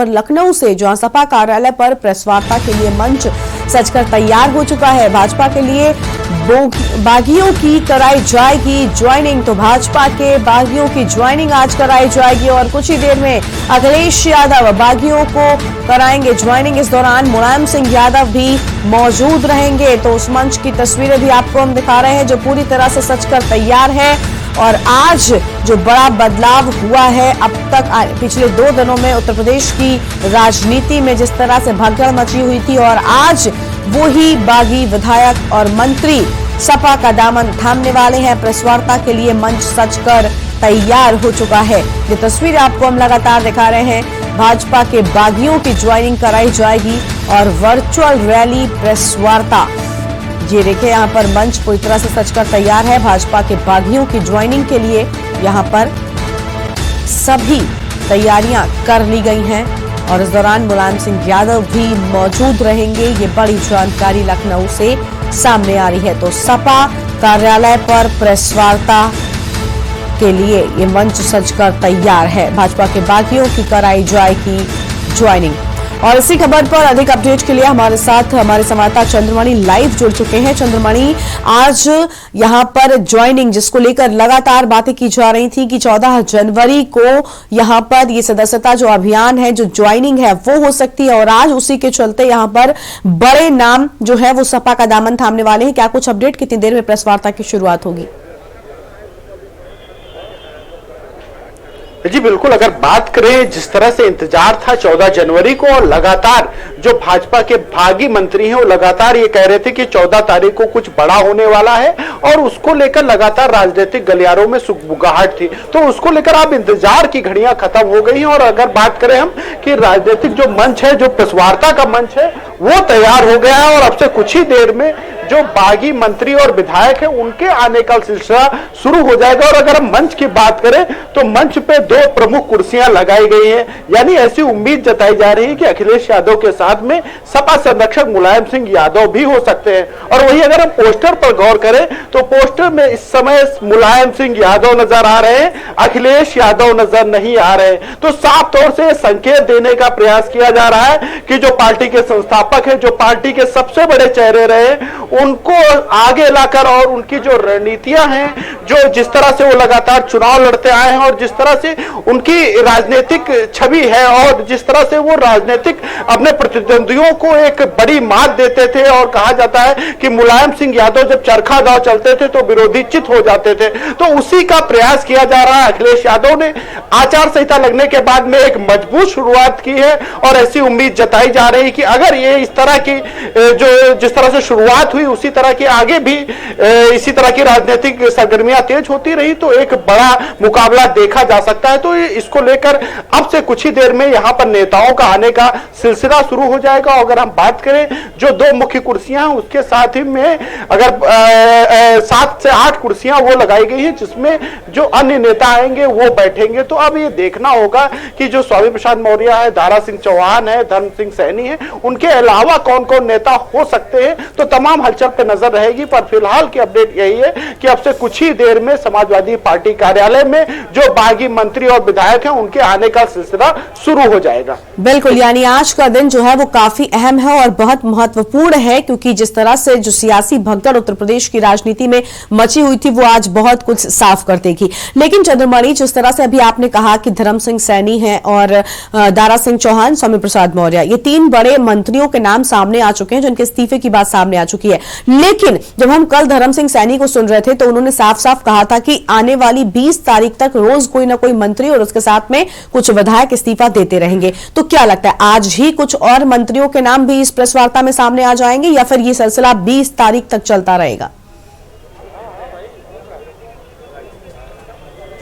लखनऊ से जहां सपा कार्यालय पर प्रेस वार्ता के लिए मंच सजकर तैयार हो चुका है। भाजपा के लिए बागियों की कराई जाएगी ज्वाइनिंग। तो भाजपा के बागियों की ज्वाइनिंग आज कराई जाएगी और कुछ ही देर में अखिलेश यादव बागियों को कराएंगे ज्वाइनिंग। इस दौरान मुलायम सिंह यादव भी मौजूद रहेंगे। तो उस मंच की तस्वीरें भी आपको हम दिखा रहे हैं जो पूरी तरह से सजकर तैयार है। और आज जो बड़ा बदलाव हुआ है, अब तक पिछले 2 दिनों में उत्तर प्रदेश की राजनीति में जिस तरह से भगदड़ मची हुई थी, और आज वो ही बागी विधायक और मंत्री सपा का दामन थामने वाले हैं। प्रेस वार्ता के लिए मंच सजकर तैयार हो चुका है। ये तस्वीर आपको हम लगातार दिखा रहे हैं। भाजपा के बागियों की ज्वाइनिंग कराई जाएगी और वर्चुअल रैली प्रेस वार्ता, ये देखिए यहाँ पर मंच पूरी तरह से सजकर तैयार है। भाजपा के बागियों की ज्वाइनिंग के लिए यहाँ पर सभी तैयारियां कर ली गई हैं और इस दौरान मुलायम सिंह यादव भी मौजूद रहेंगे। ये बड़ी जानकारी लखनऊ से सामने आ रही है। तो सपा कार्यालय पर प्रेस वार्ता के लिए ये मंच सजकर तैयार है। भाजपा के बागियों की कराई जाएगी ज्वाइनिंग। और इसी खबर पर अधिक अपडेट के लिए हमारे साथ हमारे संवाददाता चंद्रमणि लाइव जुड़ चुके हैं। चंद्रमणि, आज यहां पर ज्वाइनिंग जिसको लेकर लगातार बातें की जा रही थी कि 14 जनवरी को यहां पर ये सदस्यता जो अभियान है, जो ज्वाइनिंग है वो हो सकती है, और आज उसी के चलते यहां पर बड़े नाम जो है वो सपा का दामन थामने वाले हैं। क्या कुछ अपडेट, कितनी देर में प्रेस वार्ता की शुरुआत होगी? जी बिल्कुल, अगर बात करें जिस तरह से इंतजार था 14 जनवरी को, और लगातार जो भाजपा के भागी मंत्री हैं वो लगातार ये कह रहे थे कि 14 तारीख को कुछ बड़ा होने वाला है, और उसको लेकर लगातार राजनीतिक गलियारों में सुगबुगाहट थी। तो उसको लेकर अब इंतजार की घड़ियां खत्म हो गई हैं। और अगर बात करें हम कि राजनीतिक जो मंच है, जो प्रेस वार्ता का मंच है, वो तैयार हो गया है और अब से कुछ ही देर में जो बागी मंत्री और विधायक हैं उनके आने का सिलसिला शुरू हो जाएगा। और अगर हम मंच की बात करें तो मंच पे 2 प्रमुख कुर्सियां लगाई गई हैं, यानी ऐसी उम्मीद जताई जा रही है कि अखिलेश यादव के साथ में सपा संरक्षक मुलायम सिंह यादव भी हो सकते हैं। और वही अगर हम पोस्टर पर गौर करें तो पोस्टर में इस समय मुलायम सिंह यादव नजर आ रहे हैं, अखिलेश यादव नजर नहीं आ रहे। तो साफ तौर से संकेत देने का प्रयास किया जा रहा है कि जो पार्टी के संस्थापक है, जो पार्टी के सबसे बड़े चेहरे रहे, उनको आगे लाकर और उनकी जो रणनीतियां हैं, जो जिस तरह से वो लगातार चुनाव लड़ते आए हैं और जिस तरह से उनकी राजनीतिक छवि है, और जिस तरह से वो राजनीतिक अपने प्रतिद्वंदियों को एक बड़ी मात देते थे, और कहा जाता है कि मुलायम सिंह यादव जब चरखा दाव चलते थे तो विरोधी चित हो जाते थे। तो उसी का प्रयास किया जा रहा है। अखिलेश यादव ने आचार संहिता लगने के बाद में एक मजबूत शुरुआत की है, और ऐसी उम्मीद जताई जा रही है कि अगर ये इस तरह की जो जिस तरह से शुरुआत हुई उसी तरह की आगे भी इसी तरह की राजनीतिक सरगर्मियां तेज होती रही तो एक बड़ा मुकाबला देखा जा सकता है। तो इसको लेकर अब से कुछ ही देर में यहां पर नेताओं का आने का सिलसिला शुरू हो जाएगा। अगर हम बात करें जो 2 मुख्य कुर्सियां हैं उसके साथ ही में अगर 7 से 8 कुर्सियां वो लगाई गई हैं जिसमें जो अन्य नेता आएंगे वो बैठेंगे। तो अब ये देखना होगा कि जो स्वामी प्रसाद मौर्य है, दारा सिंह चौहान है, धर्म सिंह सैनी है, उनके अलावा कौन कौन नेता हो सकते हैं। तो तमाम हलचल पे नजर रहेगी, पर फिलहाल की अपडेट यही है कि अब से कुछ ही देर में समाजवादी पार्टी कार्यालय में जो बागी मंत्री और विधायक हैं उनके आने का सिलसिला शुरू हो जाएगा। बिल्कुल, यानी आज का दिन जो है वो काफी अहम है और बहुत महत्वपूर्ण है, क्योंकि जिस तरह से जो सियासी भगदड़ उत्तर प्रदेश की राजनीति में मची हुई थी वो आज बहुत कुछ साफ कर देगी। लेकिन चंद्रमणि, जिस तरह से अभी आपने कहा कि धर्म सिंह सैनी है और दारा सिंह चौहान, स्वामी प्रसाद मौर्य, ये 3 बड़े मंत्रियों के नाम सामने आ चुके हैं जिनके इस्तीफे की बात सामने आ चुकी है। लेकिन जब हम कल धर्म सिंह सैनी को सुन रहे थे तो उन्होंने साफ साफ कहा था कि आने वाली 20 तारीख तक रोज कोई ना कोई मंत्री और उसके साथ में कुछ विधायक इस्तीफा देते रहेंगे। तो क्या लगता है आज ही कुछ और मंत्रियों के नाम भी इस प्रेस वार्ता में सामने आ जाएंगे या फिर ये सिलसिला 20 तारीख तक चलता रहेगा?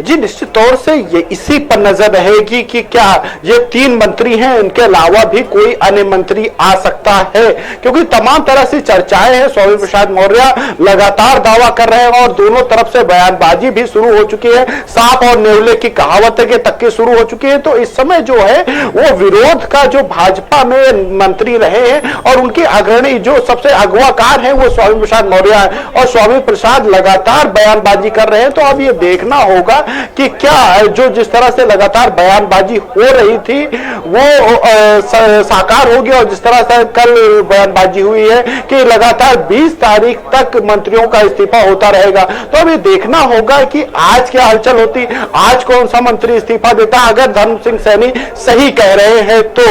जी निश्चित तौर से ये इसी पर नजर रहेगी कि क्या ये 3 मंत्री हैं, इनके अलावा भी कोई अन्य मंत्री आ सकता है, क्योंकि तमाम तरह से चर्चाएं हैं। स्वामी प्रसाद मौर्य लगातार दावा कर रहे हैं और दोनों तरफ से बयानबाजी भी शुरू हो चुकी है, सांप और नेवले की कहावतें के तक के शुरू हो चुकी है। तो इस समय जो है वो विरोध का जो भाजपा में मंत्री रहे हैं और उनके अग्रणी जो सबसे अगवाकार है वो स्वामी प्रसाद मौर्य है, और स्वामी प्रसाद लगातार बयानबाजी कर रहे हैं। तो अब ये देखना होगा कि क्या जो जिस तरह से लगातार बयानबाजी हो रही थी वो साकार होगी, और जिस तरह से कल बयानबाजी हुई है कि लगातार 20 तारीख तक मंत्रियों का इस्तीफा होता रहेगा। तो अभी देखना होगा कि आज क्या हलचल होती, आज कौन सा मंत्री इस्तीफा देता अगर धर्म सिंह सैनी सही कह रहे हैं तो।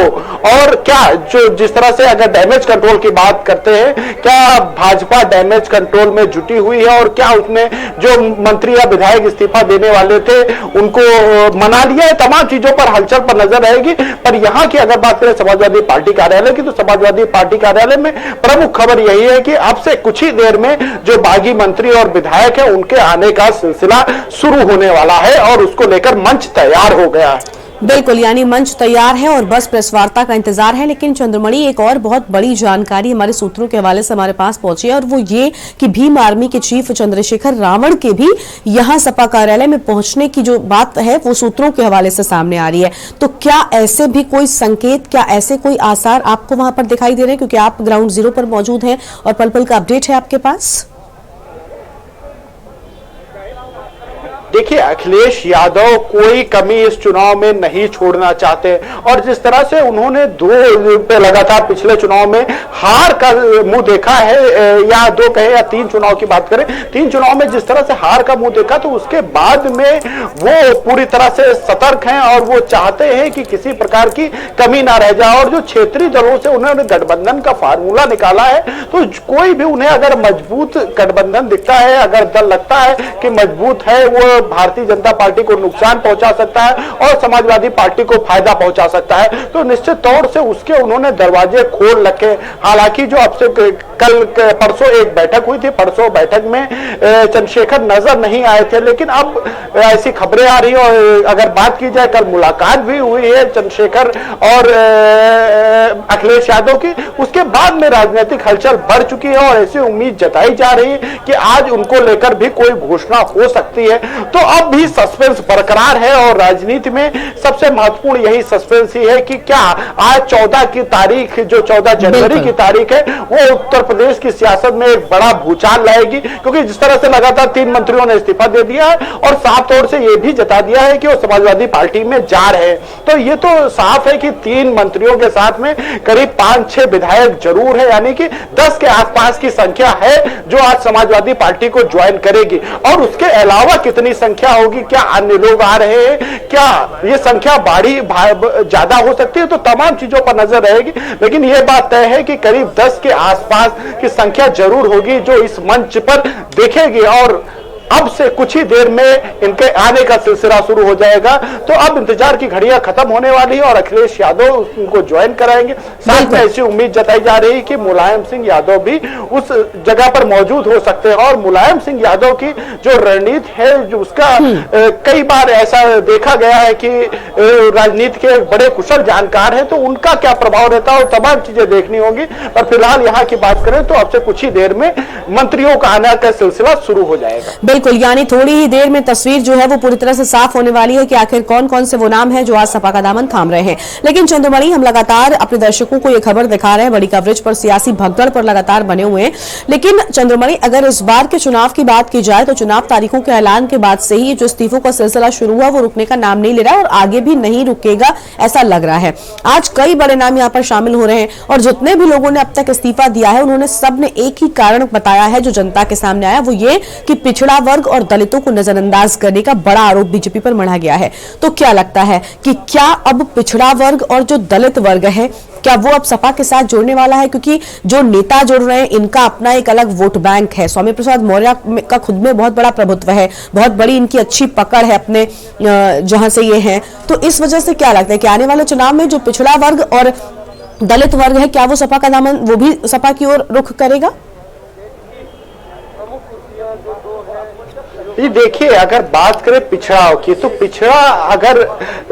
और क्या जो जिस तरह से अगर डैमेज कंट्रोल की बात करते हैं, क्या भाजपा डैमेज कंट्रोल में जुटी हुई है और क्या उसने जो मंत्री या विधायक इस्तीफा देने वाले थे उनको मना लिया है। तमाम चीजों पर हलचल पर नजर रहेगी। पर यहां की अगर बात करें समाजवादी पार्टी कार्यालय की, तो समाजवादी पार्टी कार्यालय में प्रमुख खबर यही है कि अब से कुछ ही देर में जो बागी मंत्री और विधायक है उनके आने का सिलसिला शुरू होने वाला है और उसको लेकर मंच तैयार हो गया है। बिल्कुल, यानी मंच तैयार है और बस प्रेस वार्ता का इंतजार है। लेकिन चंद्रमणि, एक और बहुत बड़ी जानकारी हमारे सूत्रों के हवाले से हमारे पास पहुंची है और वो ये कि भीम आर्मी के चीफ चंद्रशेखर रावण के भी यहां सपा कार्यालय में पहुंचने की जो बात है वो सूत्रों के हवाले से सामने आ रही है। तो क्या ऐसे भी कोई संकेत, क्या ऐसे कोई आसार आपको वहां पर दिखाई दे रहे हैं, क्योंकि आप ग्राउंड जीरो पर मौजूद हैं और पल पल का अपडेट है आपके पास? देखिए, अखिलेश यादव कोई कमी इस चुनाव में नहीं छोड़ना चाहते और जिस तरह से उन्होंने लगातार पिछले चुनाव में हार का मुंह देखा है, या दो कहे या तीन चुनाव की बात करें, तीन चुनाव में जिस तरह से हार का मुंह देखा, तो उसके बाद में वो पूरी तरह से सतर्क हैं और वो चाहते हैं कि किसी प्रकार की कमी ना रह जाए। और जो क्षेत्रीय दलों से उन्होंने गठबंधन का फार्मूला निकाला है, तो कोई भी उन्हें अगर मजबूत गठबंधन दिखता है, अगर दल लगता है कि मजबूत है, वो भारतीय जनता पार्टी को नुकसान पहुंचा सकता है और समाजवादी पार्टी को फायदा पहुंचा सकता है, तो निश्चित तौर से उसके उन्होंने दरवाजे खोल रखे। हालांकि जो अब से कल परसों एक बैठक हुई थी, परसों बैठक में चंद्रशेखर नजर नहीं आए थे, लेकिन अब ऐसी खबरें आ रही है। और अगर बात की जाए, कल मुलाकात भी हुई है चंद्रशेखर और अखिलेश यादव की, उसके बाद में राजनीतिक हलचल बढ़ चुकी है और ऐसी उम्मीद जताई जा रही है कि आज उनको लेकर भी कोई घोषणा हो सकती है। तो अब भी सस्पेंस बरकरार है और राजनीति में सबसे महत्वपूर्ण यही सस्पेंस ही है कि क्या आज 14 की तारीख, जो 14 जनवरी की तारीख है, वो उत्तर प्रदेश की सियासत में एक बड़ा भूचाल लाएगी, क्योंकि जिस तरह से लगातार 3 मंत्रियों ने इस्तीफा दे दिया है और साफ तौर से यह भी जता दिया है कि वो समाजवादी पार्टी में जा रहे हैं। तो ये तो साफ है कि 3 मंत्रियों के साथ में करीब 5-6 विधायक जरूर है, यानी कि 10 के आसपास की संख्या है जो आज समाजवादी पार्टी को ज्वाइन करेगी। और उसके अलावा कितनी संख्या होगी, क्या अन्य लोग आ रहे हैं, क्या ये संख्या बड़ी ज्यादा हो सकती है, तो तमाम चीजों पर नजर रहेगी। लेकिन यह बात तय है कि करीब 10 के आसपास की संख्या जरूर होगी जो इस मंच पर देखेगी और अब से कुछ ही देर में इनके आने का सिलसिला शुरू हो जाएगा। तो अब इंतजार की घड़ियां खत्म होने वाली है और अखिलेश यादव उनको ज्वाइन कराएंगे। साथ में ऐसी उम्मीद जताई जा रही है कि मुलायम सिंह यादव भी उस जगह पर मौजूद हो सकते हैं। और मुलायम सिंह यादव की जो रणनीति है, जो उसका कई बार ऐसा देखा गया है कि राजनीति के बड़े कुशल जानकार हैं, तो उनका क्या प्रभाव रहता है और तमाम चीजें देखनी होगी। पर फिलहाल यहाँ की बात करें तो अब से कुछ ही देर में मंत्रियों का आने का सिलसिला शुरू हो जाएगा। बिल्कुल, यानी थोड़ी ही देर में तस्वीर जो है वो पूरी तरह से साफ होने वाली है कि आखिर कौन कौन से वो नाम है जो आज सपा का दामन थाम रहे हैं। लेकिन चंद्रमणि, हम लगातार अपने दर्शकों को ये खबर दिखा रहे हैं, बड़ी कवरेज पर, सियासी भगदड़ पर लगातार बने हुए हैं। लेकिन चंद्रमणि, अगर इस बार के चुनाव की बात की जाए तो चुनाव तारीखों के ऐलान के बाद से ही जो इस्तीफों का सिलसिला शुरू हुआ वो रुकने का नाम नहीं ले रहा है और आगे भी नहीं रुकेगा, ऐसा लग रहा है। आज कई बड़े नाम यहाँ पर शामिल हो रहे हैं और जितने भी लोगों ने अब तक इस्तीफा दिया है उन्होंने सबने एक ही कारण बताया है जो जनता के सामने आया, वो ये कि पिछड़ा वर्ग और दलितों को नजरअंदाज करने का बड़ा आरोप बीजेपी पर मढ़ा गया है। तो क्या लगता है कि क्या अब पिछड़ा वर्ग और जो दलित वर्ग है, क्या वो अब सपा के साथ जुड़ने वाला है? क्योंकि जो नेता जुड़ रहे हैं इनका अपना एक अलग वोट बैंक है। स्वामी प्रसाद मौर्य का खुद में बहुत बड़ा प्रभुत्व है, बहुत बड़ी इनकी अच्छी पकड़ है अपने जहां से ये हैं। तो इस वजह से क्या लगता है कि आने वाले चुनाव में जो पिछड़ा वर्ग और दलित वर्ग है, क्या वो सपा का दामन, वो भी सपा की ओर रुख करेगा? ये देखिए, अगर बात करें पिछड़ाव की, तो पिछड़ा अगर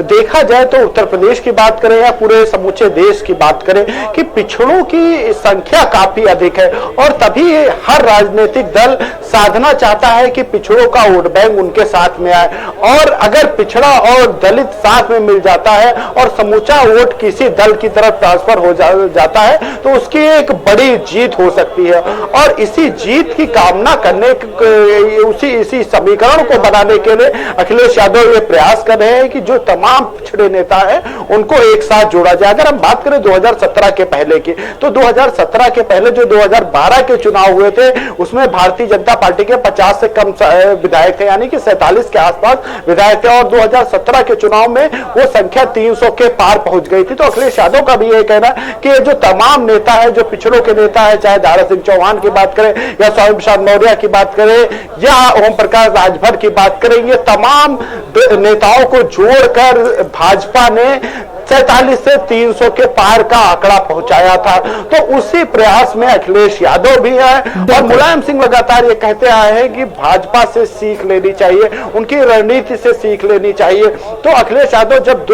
देखा जाए तो उत्तर प्रदेश की बात करें या पूरे समूचे देश की बात करें कि पिछड़ों की संख्या काफी अधिक है और तभी हर राजनीतिक दल साधना चाहता है कि पिछड़ों का वोट बैंक उनके साथ में आए। और अगर पिछड़ा और दलित साथ में मिल जाता है और समूचा वोट किसी दल की तरफ ट्रांसफर हो जाता है तो उसकी एक बड़ी जीत हो सकती है। और इसी जीत की कामना करने, इसी समीकरण को बनाने के लिए अखिलेश यादव ये प्रयास कर रहे हैं कि जो तमाम पिछड़े नेता हैं उनको एक साथ जोड़ा जाए। अगर हम बात करें 2017 के पहले की, तो 2017 के पहले जो 2012 के चुनाव हुए थे उसमें भारतीय जनता पार्टी के 50 से कम विधायक थे, यानी कि 47 के आसपास विधायक थे, और 2017 के चुनाव में वो संख्या 300 के पार पहुंच गई थी। तो अखिलेश यादव का भी ये कहना कि जो तमाम नेता है, जो पिछड़ों के नेता है, चाहे दारा सिंह चौहान की बात करें या स्वामी प्रसाद मौर्य की बात करें या ओम प्रकाश राजभर की बात करें, ये तमाम नेताओं को जोड़कर भाजपा ने 47 से 300 के पार का आंकड़ा पहुंचाया था। तो उसी प्रयास में अखिलेश यादव भी है और मुलायम सिंह लगातार ये कहते आए हैं कि भाजपा से सीख लेनी चाहिए, उनकी रणनीति से सीख लेनी चाहिए। तो अखिलेश यादव जब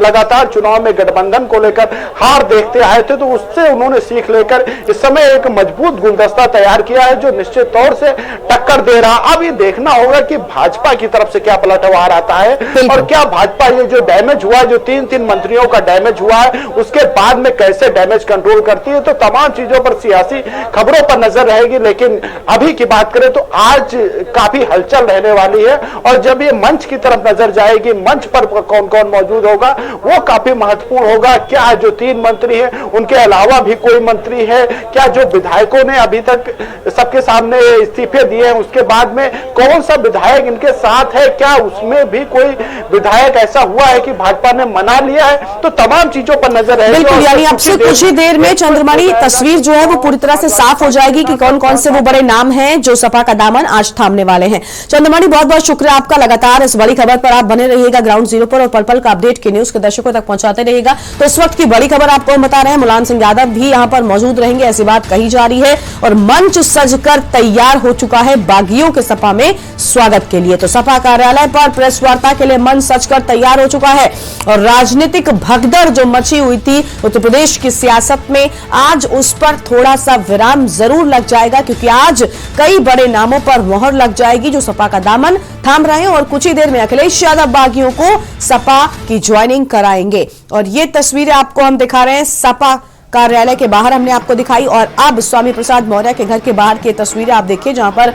लगातार चुनाव में गठबंधन को लेकर हार देखते आए थे तो उससे उन्होंने सीख लेकर इस समय एक मजबूत गुलदस्ता तैयार किया है जो निश्चित तौर से टक्कर दे रहा। अब ये देखना होगा कि भाजपा की तरफ से क्या पलटवार आता है और क्या भाजपा ये जो डैमेज हुआ, जो 3 मंत्रियों का डैमेज हुआ है, उसके बाद में कैसे डैमेज कंट्रोल करती है। तो तमाम चीजों पर सियासी खबरों पर नजर रहेगी, लेकिन अभी की बात करें तो आज काफी हलचल रहने वाली है और जब ये मंच की तरफ नजर जाएगी, मंच पर कौन कौन मौजूद होगा वो काफी महत्वपूर्ण होगा। क्या जो 3 मंत्री हैं उनके अलावा भी कोई मंत्री है, क्या जो विधायकों ने अभी तक सबके सामने इस्तीफे दिए हैं उसके बाद में कौन सा विधायक इनके साथ है, क्या उसमें भी कोई विधायक ऐसा हुआ है कि भाजपा ने मना लिया है। तो तमाम चीजों पर नजर रहेगी। बिल्कुल, यानी अब से कुछ ही देर में चंद्रमणि तस्वीर जो है वो पूरी तरह से साफ हो जाएगी कि कौन कौन से वो बड़े नाम हैं जो सपा का दामन आज थामने वाले हैं। चंद्रमणि, बहुत बहुत शुक्रिया आपका, लगातार इस बड़ी खबर पर आप बने रहिएगा ग्राउंड जीरो पर और पल पल का अपडेट के न्यूज के दर्शकों तक पहुंचाते रहिएगा। तो इस वक्त की बड़ी खबर आपको हम बता रहे हैं, मुलायम सिंह यादव भी यहां पर मौजूद रहेंगे, ऐसी बात कही जा रही है और मंच सजकर तैयार हो चुका है बागियों के सपा में स्वागत के लिए। तो सपा कार्यालय पर प्रेस वार्ता के लिए मंच सजकर तैयार हो चुका है और राजनीतिक भगदड़ जो मची हुई थी उत्तर प्रदेश की सियासत में, आज उस पर थोड़ा सा विराम जरूर लग जाएगा क्योंकि आज कई बड़े नामों पर मोहर लग जाएगी जो सपा का दामन थाम रहे हैं और कुछ ही देर में अखिलेश यादव बागियों को सपा की ज्वाइनिंग कराएंगे। और ये तस्वीरें आपको हम दिखा रहे हैं, सपा कार्यालय के बाहर हमने आपको दिखाई और अब स्वामी प्रसाद मौर्य के घर के बाहर की तस्वीरें आप देखिए जहां पर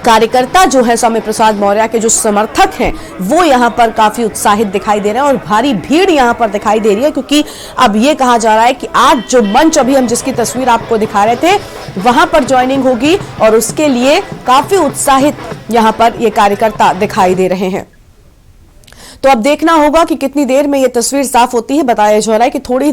कार्यकर्ता जो है स्वामी प्रसाद मौर्य के जो समर्थक हैं वो यहां पर काफी उत्साहित दिखाई दे रहे हैं और भारी भीड़ यहां पर दिखाई दे रही है क्योंकि अब ये कहा जा रहा है कि आज जो मंच अभी हम जिसकी तस्वीर आपको दिखा रहे थे वहां पर ज्वाइनिंग होगी और उसके लिए काफी उत्साहित यहां पर ये कार्यकर्ता दिखाई दे रहे हैं। तो अब देखना होगा कि कितनी देर में ये तस्वीर साफ होती है। बताया जा रहा है कि थोड़ी